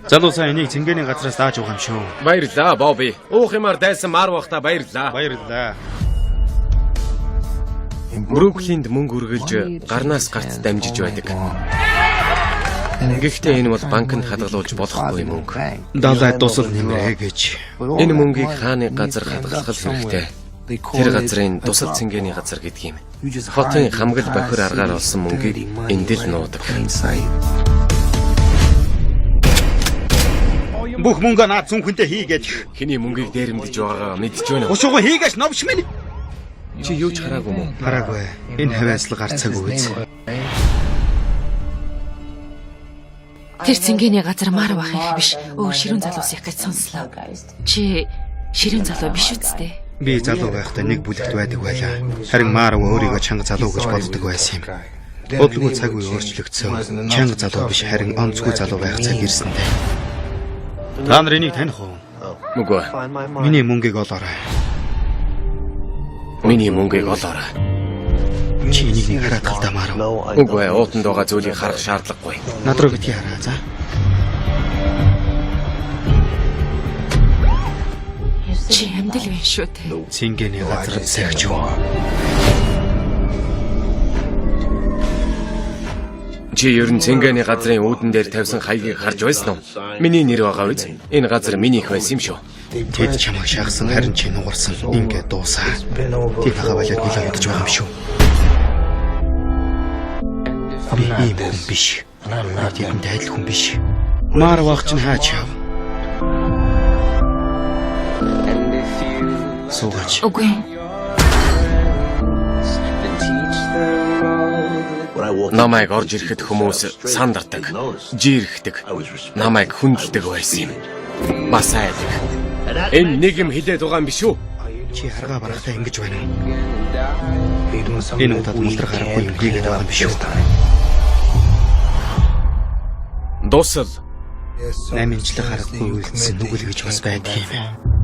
Залуу сайн энийг цэнгэний газраас дааж байгаа юм шүү. Баярлалаа, Бобби. Уух юмар дайсан мар бахта баярлалаа. Баярлалаа. Бруклинд мөнгө үргэлж гарнаас гарт дамжиж байдаг. Гэхдээ энэ бол банкнд хадгалуулж болохгүй мөнгө. Далай дусал нэмрээ гэж. Энэ мөнгийг хааны газар хадгалах хэрэгтэй. Тэр газрын тусал цэнгэний газар гэдэг юм. Хотын хамгал бохир аргаар олсон мөнгийг энд л нуудаг. Бүх мөнгөө наад зүнхэнтэй хийгээд Хэний мөнгийг дээрэмдэж байгаагаа мэдж байна уу? ушуугаа хийгээс новш минь. Чи юу ч хараагүй мó? Хараагүй. Энэ хавааслаг гарцааг үз. Тэр цэнгэний газар мар бах их биш. Өөр ширүүн залуус их гэж сонслоо. Чи ширүүн залуу биш үсттэй. Би залуу байхдаа нэг бүлэгт байдаг байлаа. Харин Марв өөрийгөө чанга залуу гэж боддог байсан юм. Бодлого цаг үе өөрчлөгдсөн. Чанга залуу биш харин онцгүй залуу байх цаг ирсэнтэй. Та нар энийг таних уу? Үгүй. Миний мөнгийг олоорой. Миний мөнгийг олоорой. Чи энийг хараад талдаа Марв. Үгүй, уутанд байгаа зүйлийг харах шаардлагагүй. Над руу битгий хараа за. Чи амдал байна шүү те. Цэнгэний газар сахиж юу? Чи ер нь цэнгэний газрын үүдэн дээр тавьсан хаягийг харж байсан уу? Миний нэр байгаа үз. Энэ газар минийх байсан юм шүү. Тэд чамайг шахсан харин чи нугарсан. Ингээд дуусаа. Ти хага балиад нэлээд удаж байгаа юм шүү. Би ийм хүн биш. Тэдэнд адил хүн биш. Маар вах чинь хаач яв. Суугач. Үгүй. Намайг орж ирэхэд хүмүүс сандардаг, жирэхдэг, намайг хүндэлдэг байсан юм. Бас айдаг. Энэ нэг юм хэлээд байгаа юм биш үү? Чи харгаа барахтаа ингэж байна уу? Энэ удаад мултрах харахгүй юм хийгээд байгаа юм биш үү? Дусал. 8 жил харахгүй үлдсэн нүгэл гэж бас байдаг юм.